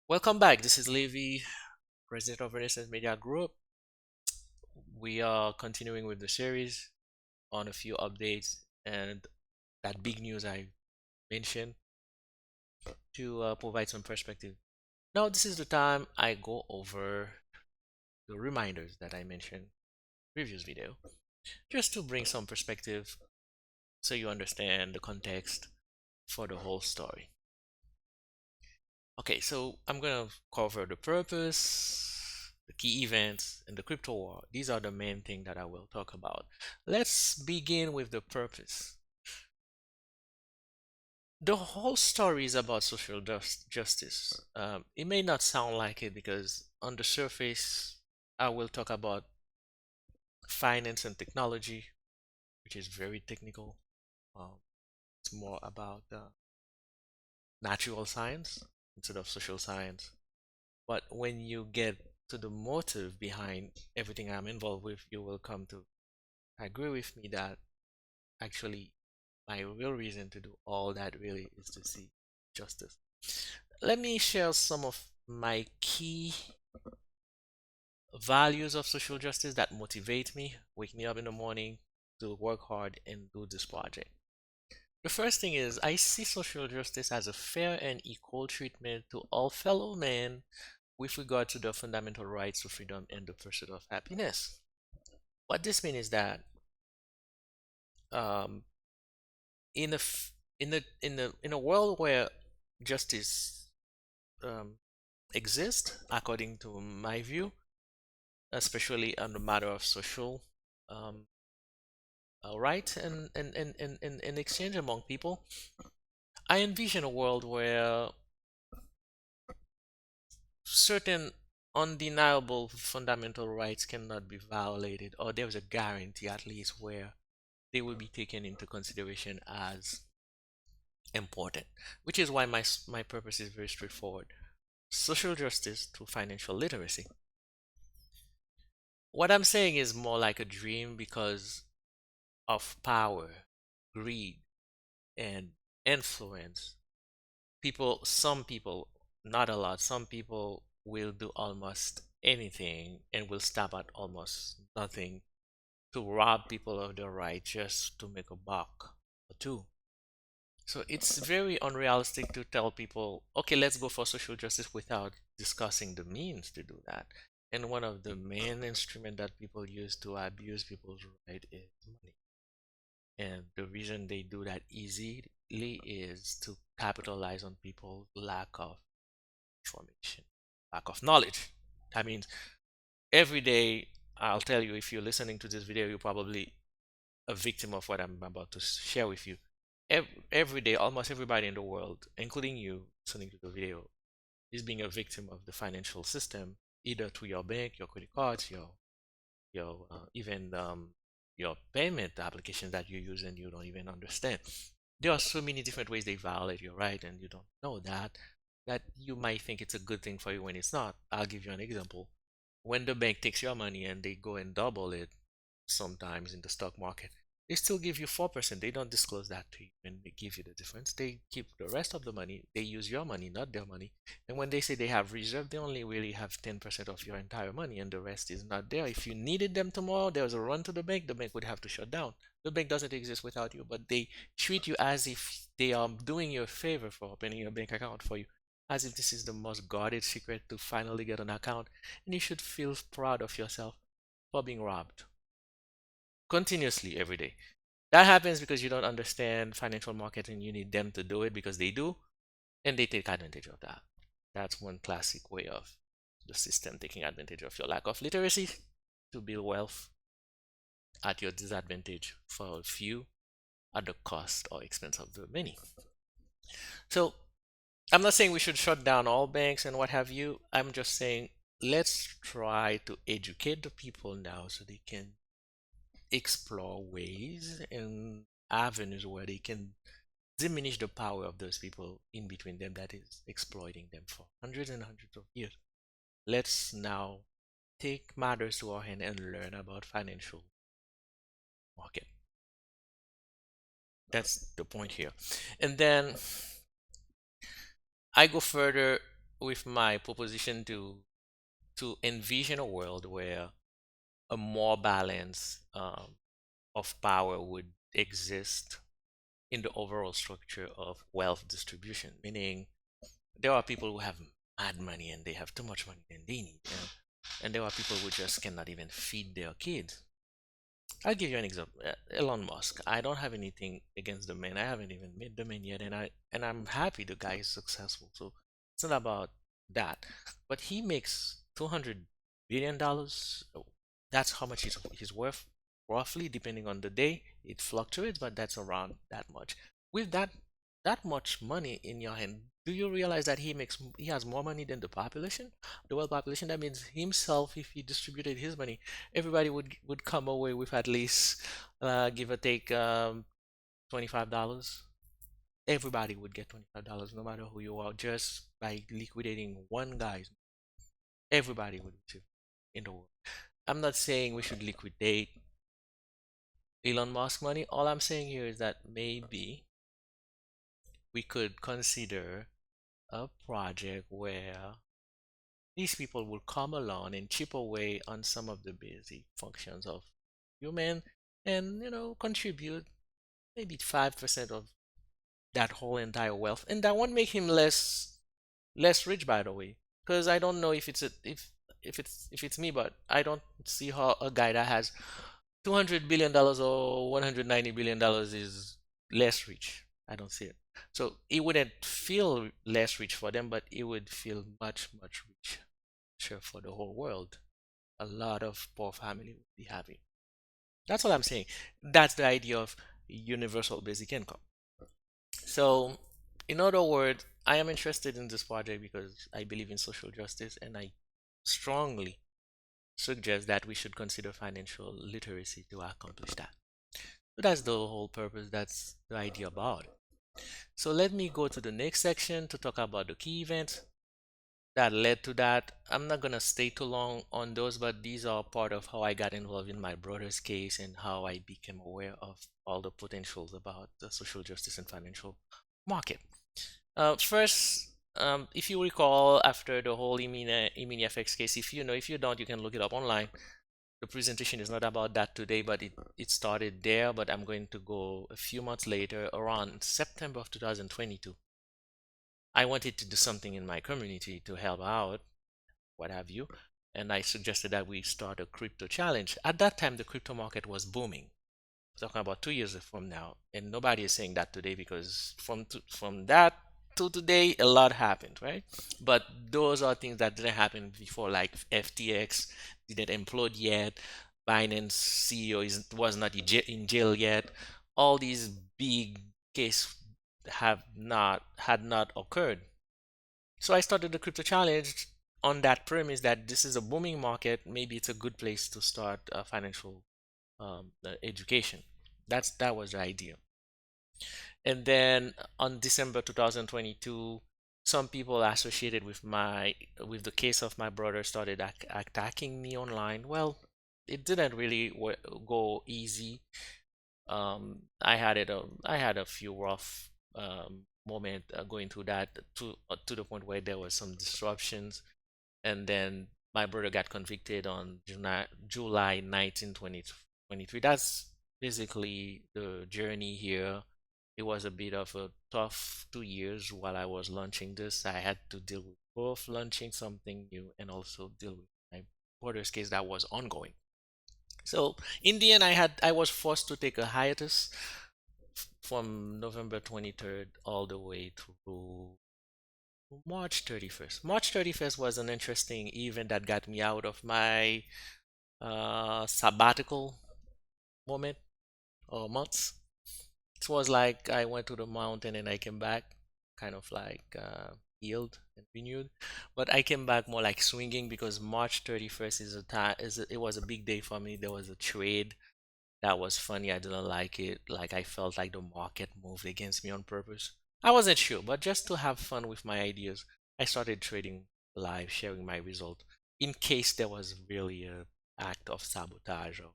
Welcome back. This is Levi, President of Renaissance Media Group. We are continuing with the series on a few updates and that big news I mentioned to provide some perspective. Now, this is the time I go over the reminders that I mentioned previous video, just to bring some perspective so you understand the context for the whole story. Okay, so I'm gonna cover the purpose, the key events, and the crypto war. These are the main thing that I will talk about. Let's begin with the purpose. The whole story is about social justice. It may not sound like it because on the surface, I will talk about finance and technology, which is very technical. It's more about natural science instead of social science. But when you get to the motive behind everything I'm involved with, you will come to agree with me that actually my real reason to do all that really is to see justice. Let me share some of my key values of social justice that motivate me, wake me up in the morning to work hard and do this project. The first thing is I see social justice as a fair and equal treatment to all fellow men with regard to the fundamental rights to freedom and the pursuit of happiness. What this means is that um, in a in a world where justice um, exists, according to my view, especially on the matter of social um, rights and exchange among people, I envision a world where certain undeniable fundamental rights cannot be violated, or there's a guarantee at least where they will be taken into consideration as important, which is why my purpose is very straightforward. Social justice through financial literacy. What I'm saying is more like a dream because of power, greed, and influence. Some people, not a lot, some people will do almost anything and will stop at almost nothing to rob people of their right just to make a buck or two. So it's very unrealistic to tell people, okay, let's go for social justice without discussing the means to do that. And one of the main instruments that people use to abuse people's right is money. And the reason they do that easily is to capitalize on people's lack of information, lack of knowledge. That means every day, I'll tell you, if you're listening to this video, you're probably a victim of what I'm about to share with you. Every day, almost everybody in the world, including you listening to the video, is being a victim of the financial system, either through your bank, your credit cards, your even your payment applications that you use and you don't even understand. There are so many different ways they violate your right, and you don't know that you might think it's a good thing for you when it's not. I'll give you an example. When the bank takes your money and they go and double it sometimes in the stock market, they still give you 4%. They don't disclose that to you when they give you the difference. They keep the rest of the money. They use your money, not their money. And when they say they have reserve, they only really have 10% of your entire money and the rest is not there. If you needed them tomorrow, there was a run to the bank would have to shut down. The bank doesn't exist without you, but they treat you as if they are doing you a favor for opening a bank account for you, as if this is the most guarded secret to finally get an account. And you should feel proud of yourself for being robbed continuously every day. That happens because you don't understand financial marketing. You need them to do it because they do, and they take advantage of that. That's one classic way of the system taking advantage of your lack of literacy to build wealth at your disadvantage for a few at the cost or expense of the many. So I'm not saying we should shut down all banks and what have you. I'm just saying let's try to educate the people now so they can explore ways and avenues where they can diminish the power of those people in between them that is exploiting them for hundreds and hundreds of years. Let's now take matters to our hand and learn about financial market. That's the point here. And then I go further. with my proposition to envision a world where a more balance of power would exist in the overall structure of wealth distribution, meaning there are people who have mad money and they have too much money than they need, and there are people who just cannot even feed their kids. I'll give you an example. Elon Musk. I don't have anything against the man. I haven't even met the man yet, and I'm happy the guy is successful. So it's not about that. But he makes $200 billion. That's how much he's worth, roughly, depending on the day. It fluctuates, but that's around that much. With that much money in your hand, do you realize that he has more money than the population, the world population? That means himself, if he distributed his money, everybody would come away with at least give or take $25. Everybody would get $25, no matter who you are, just by liquidating one guy's. Everybody would receive in the world. I'm not saying we should liquidate Elon Musk money. All I'm saying here is that maybe we could consider a project where these people will come along and chip away on some of the basic functions of human, and contribute maybe 5% of that whole entire wealth, and that won't make him less rich, by the way, because I don't know if it's if it's me, but I don't see how a guy that has $200 billion or $190 billion is less rich. I don't see it. So it wouldn't feel less rich for them, but it would feel much, much richer for the whole world. A lot of poor family would be happy. That's what I'm saying. That's the idea of universal basic income. So, in other words, I am interested in this project because I believe in social justice, and I strongly suggest that we should consider financial literacy to accomplish that. So that's the whole purpose. That's the idea about it. So let me go to the next section to talk about the key events that led to that. I'm not gonna stay too long on those, but these are part of how I got involved in my brother's case and how I became aware of all the potentials about the social justice and financial market. First, if you recall, after the whole Emini FX case, if you don't, you can look it up online. The presentation is not about that today, but it started there. But I'm going to go a few months later, around September of 2022. I wanted to do something in my community to help out, what have you, and I suggested that we start a crypto challenge. At that time, the crypto market was booming. Talking about 2 years from now, and nobody is saying that today because from that to today, a lot happened, right? But those are things that didn't happen before, like FTX didn't implode yet. Binance CEO was not in jail yet. All these big cases have not had not occurred. So I started the crypto challenge on that premise that this is a booming market. Maybe it's a good place to start financial education. That was the idea. And then on December 2022, some people associated with the case of my brother started attacking me online. Well, it didn't really go easy. I had a few rough moment going through that to the point where there was some disruptions, and then my brother got convicted on July 19, 2023. That's basically the journey here. It was a bit of a tough 2 years while I was launching this. I had to deal with both launching something new and also deal with my brother's case that was ongoing. So in the end, I was forced to take a hiatus from November 23rd all the way through March 31st. March 31st was an interesting event that got me out of my sabbatical moment or months. It was like I went to the mountain and I came back kind of like healed and renewed. But I came back more like swinging because March 31st it was a big day for me. There was a trade that was funny. I didn't like it. Like I felt like the market moved against me on purpose. I wasn't sure, but just to have fun with my ideas, I started trading live, sharing my result in case there was really a act of sabotage or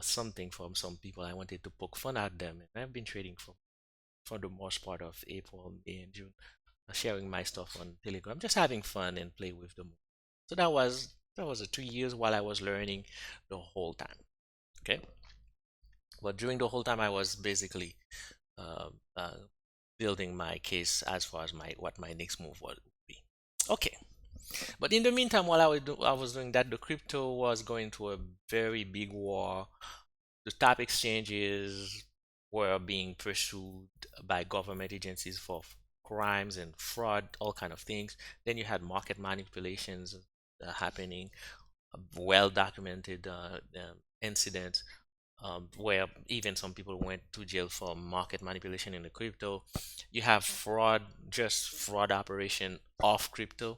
something from some people. I wanted to poke fun at them, and I've been trading for the most part of April, May, and June. sharing my stuff on Telegram, just having fun and play with them. So that was the 2 years while I was learning the whole time. Okay, but during the whole time I was basically uh, uh, building my case as far as my what my next move would be. Okay, but in the meantime, while I was doing that, the crypto was going through a very big war. The top exchanges were being pursued by government agencies for crimes and fraud, all kind of things. Then you had market manipulations happening, well documented incidents where even some people went to jail for market manipulation in the crypto. You have fraud, just fraud operation off crypto.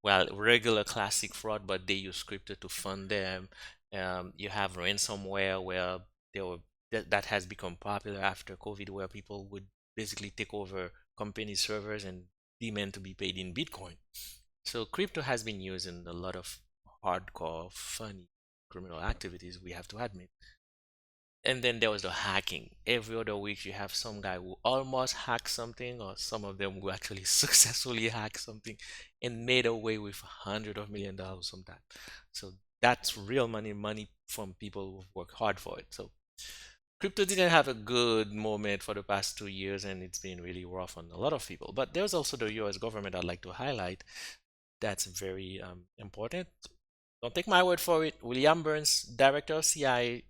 Well, regular classic fraud, but they use crypto to fund them. You have ransomware where there were that has become popular after COVID, where people would basically take over company servers and demand to be paid in Bitcoin. So crypto has been used in a lot of hardcore, funny criminal activities, we have to admit. And then there was the hacking. Every other week, you have some guy who almost hacked something, or some of them who actually successfully hacked something and made away with $100 of million sometimes. So that's real money, money from people who've worked hard for it. So crypto didn't have a good moment for the past 2 years, and it's been really rough on a lot of people. But there's also the US government I'd like to highlight that's very important. Don't take my word for it. William Burns, director of CIA,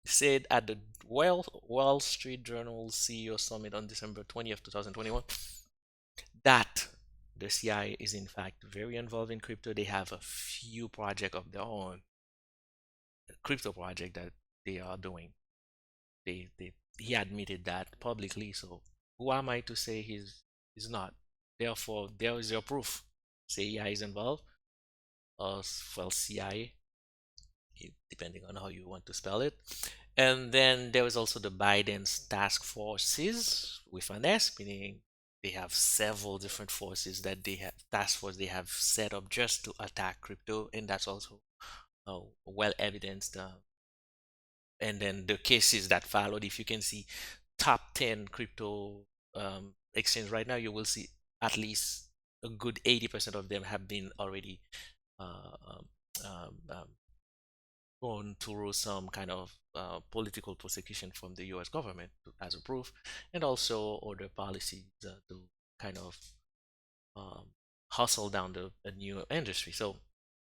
said at the Wall Street Journal CEO Summit on December 20th, 2021, that the CIA is in fact very involved in crypto. They have a few projects of their own, crypto project that they are doing. They he admitted that publicly. So who am I to say he's not? Therefore, there is your proof. CIA is involved, or well, CIA, depending on how you want to spell it. And then there was also the Biden's task forces with an S, meaning they have several different forces that they have task force they have set up just to attack crypto, and that's also well evidenced. And then the cases that followed, if you can see top 10 crypto exchange right now, you will see at least a good 80% of them have been already uh, um, um, um, gone through some kind of political persecution from the US government as a proof, and also other policies to kind of um, hustle down the new industry. So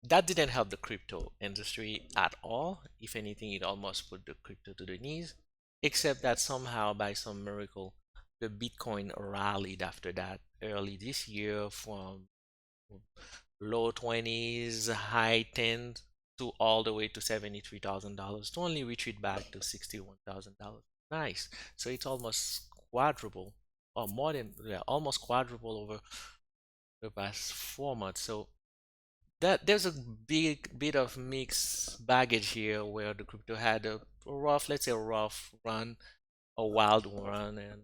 that didn't help the crypto industry at all. If anything, it almost put the crypto to the knees, except that somehow, by some miracle, the Bitcoin rallied after that early this year from low 20s, high 10s to all the way to $73,000 to only retreat back to $61,000. Nice. So it's almost quadruple or more than, yeah, almost quadruple over the past 4 months. So that there's a big bit of mixed baggage here where the crypto had a rough, let's say a rough run, a wild run, and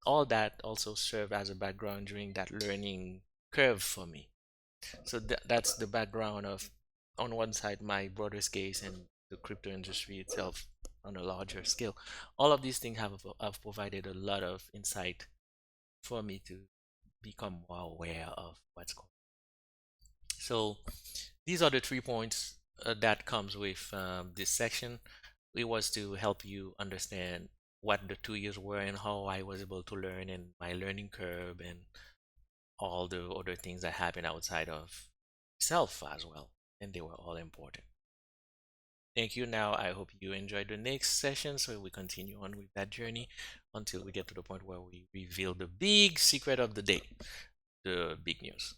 all that also served as a background during that learning curve for me. So that's the background of, on one side, my brother's case and the crypto industry itself on a larger scale. All of these things have provided a lot of insight for me to become more aware of what's going on. So these are the 3 points that comes with this section. It was to help you understand what the 2 years were and how I was able to learn and my learning curve and all the other things that happen outside of self as well. And they were all important. Thank you. Now, I hope you enjoyed the next session. So we continue on with that journey until we get to the point where we reveal the big secret of the day, the big news.